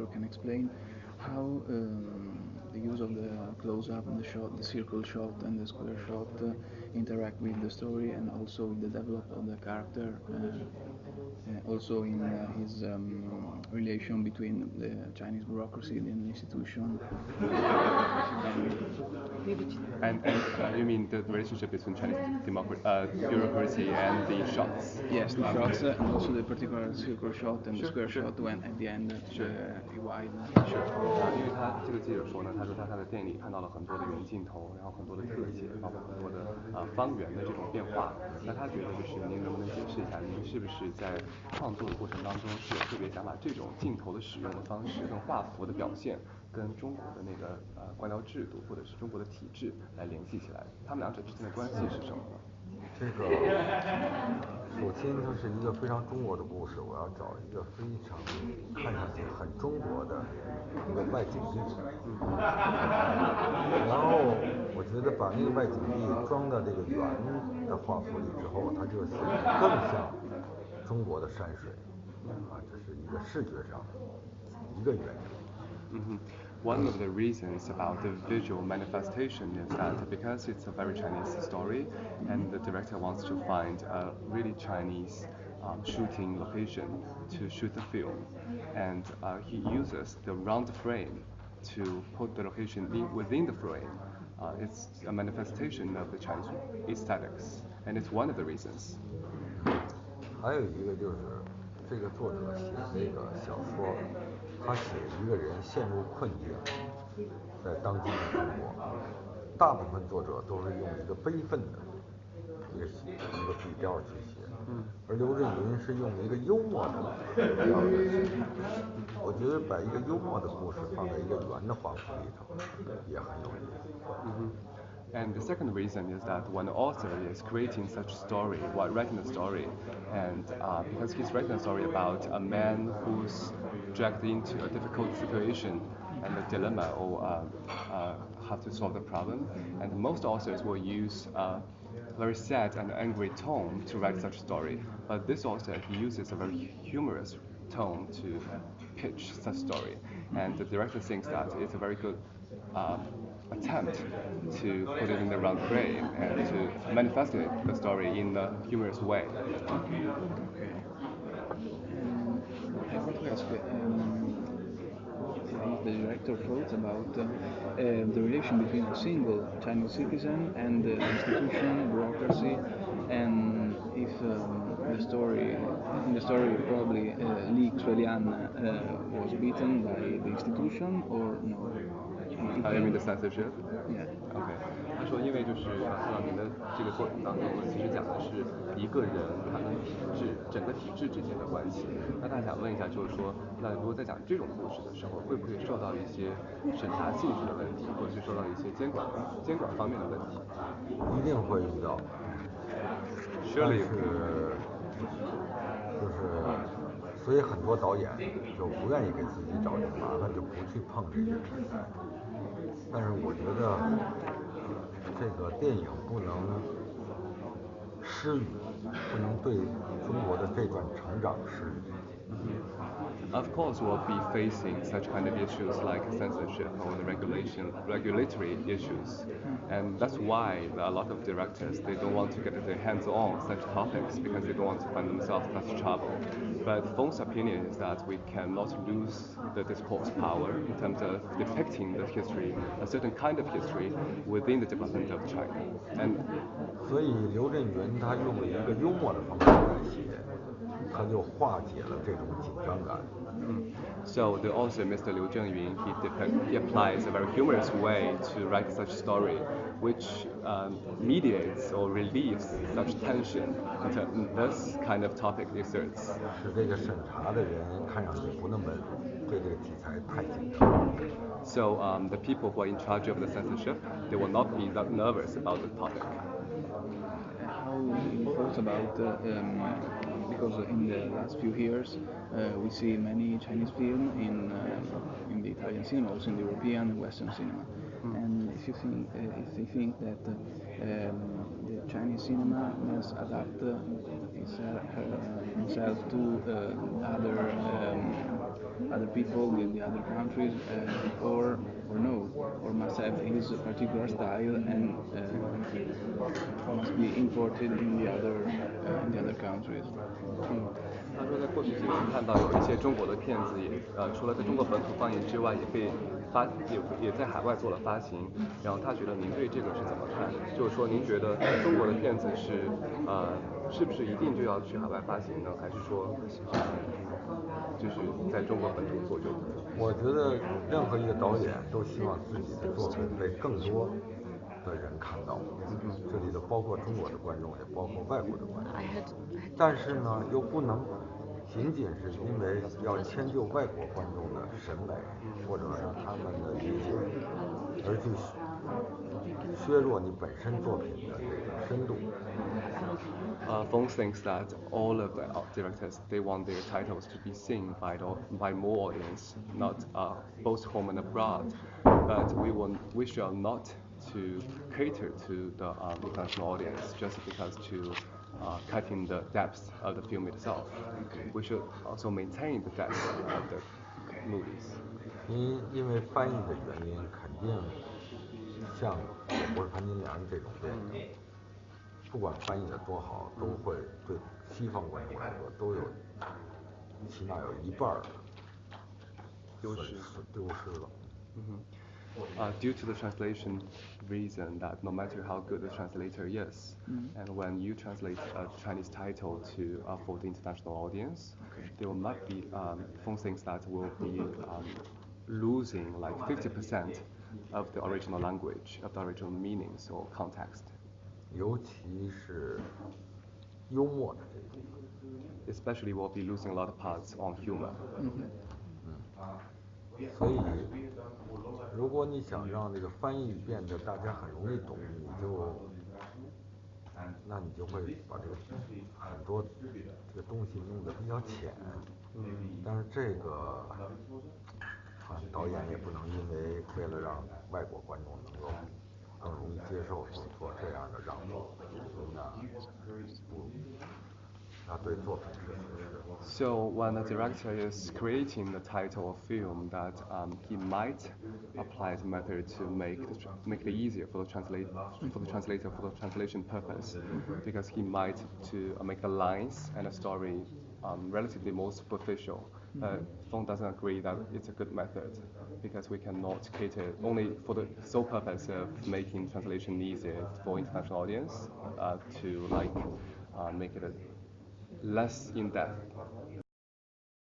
director can explain how the use of the close-up and the shot, the circle shot and the square shot interact with the story and also with the development of the character, also in his relation between the Chinese bureaucracy and the institution. And you mean the relationship between Chinese bureaucracy and the shots? Yes, the shots and also the particular circle shot and the square shot when at the end wide. 因为他这个记者说呢，他说他的电影里看到了很多的远镜头，然后很多的特写，包括很多的方圆的这种变化。那他觉得就是您能不能解释一下，您是不是在创作的过程当中是有特别想把这种镜头的使用的方式跟画幅的表现跟中国的那个官僚制度或者是中国的体制来联系起来？他们两者之间的关系是什么呢？这个首先它是一个非常中国的故事，我要找一个非常看上去很中国的一个外景地，然后我觉得把那个外景地装到这个圆的画幅里之后，它就显得更像中国的山水这是一个视觉上的一个原因。One of the reasons about the visual manifestation is that because it's a very Chinese story and the director wants to find a really Chinese shooting location to shoot the film, and he uses the round frame to put the location within the frame. It's a manifestation of the Chinese aesthetics, and it's one of the reasons. 还有一个就是这个作者写这个小说，他写一个人陷入困境，在当今的中国，大部分作者都是用一个悲愤的一个笔调去写，而刘震云是用一个幽默的笔调来写。我觉得把一个幽默的故事放在一个圆的画幅里头，也很有意思。And the second reason is that when the author is creating such story, while writing a story, and because he's writing a story about a man who's dragged into a difficult situation and a dilemma or have to solve the problem, and most authors will use a very sad and angry tone to write such story. But this author, he uses a very humorous tone to pitch such story, and the director thinks that it's a very good attempt to put it in the round frame and to manifest the story in a humorous way. Okay. I want to ask if the director thought about the relation between a single Chinese citizen and the institution, bureaucracy, and if in the story probably Li Xuelian was beaten by the institution or no? You mean the censorship? Yeah. Okay. 他说，因为就是看到您的这个作品当中呢，其实讲的是一个人他跟体制整个体制之间的关系。那他想问一下，就是说，那如果在讲这种故事的时候，会不会受到一些审查性质的问题，或者是受到一些监管方面的问题？一定会遇到。Surely. 所以很多导演就不愿意给自己找这个麻烦，就不去碰这些题材。但是我觉得这个电影不能失语，不能对中国的这段成长失语。Of course, we'll be facing such kind of issues like censorship or the regulatory issues, and that's why a lot of directors they don't want to get their hands on such topics because they don't want to find themselves in such trouble. But Feng's opinion is that we cannot lose the discourse power in terms of depicting the history, a certain kind of history within the development of China. And 所以刘震云他用了一个幽默的方式来写，他就化解了这种紧张感。So the author, Mr. Liu Zhengyun, he applies a very humorous way to write such story, which mediates or relieves such tension that this kind of topic exerts. 使这个审查的人看上去不那么对这个题材太紧张。So the people who are in charge of the censorship, they will not be that nervous about the topic. How you thought about because in the last few years we see many Chinese films in the Italian cinema, also in the European and Western cinema. And if you think that the Chinese cinema must adapt other people, the other countries, or no, or must have his particular style and must be imported in the other countries. 他说，在过去几年看到有一些中国的片子也，除了在中国本土放映之外，也被也在海外做了发行。然后他觉得您对这个是怎么看？就是说，您觉得中国的片子是不是一定就要去海外发行呢？还是说，就是在中国本土做就可以？我觉得任何一个导演都希望自己的作品被更多的人看到，这里头包括中国的观众，也包括外国的观众。但是呢，又不能仅仅是因为要迁就外国观众的审美，或者是他们的理解，而去削弱你本身作品的这个深度。Feng thinks that all of the directors, they want their titles to be seen by more audience, not both home and abroad. But we shall not to cater to the international audience just because to cutting the depth of the film itself. We should also maintain the depth of the movies. 因为翻译的原因，肯定像《我不是潘金莲》这种电影，不管翻译的多好，都会对西方观众来说都有起码有一半丢失了。Due to the translation reason that no matter how good the translator is, and when you translate a Chinese title to for the international audience, there might be Feng thinks that will be losing like 50% of the original language, of the original meanings or context. 尤其是幽默的这种。Especially will be losing a lot of parts on humor. 所以，如果你想让这个翻译变得大家很容易懂，那你就会把这个很多这个东西弄得比较浅。但是这个，导演也不能为了让外国观众能够更容易接受，做这样的让步，那对作品是损失。So when a director is creating the title of film, that he might apply the method to make it easier for the translator for the translation purpose, because he might to make the lines and the story relatively more superficial. Feng doesn't agree that it's a good method, because we cannot cater only for the sole purpose of making translation easier for international audience to make it less in depth.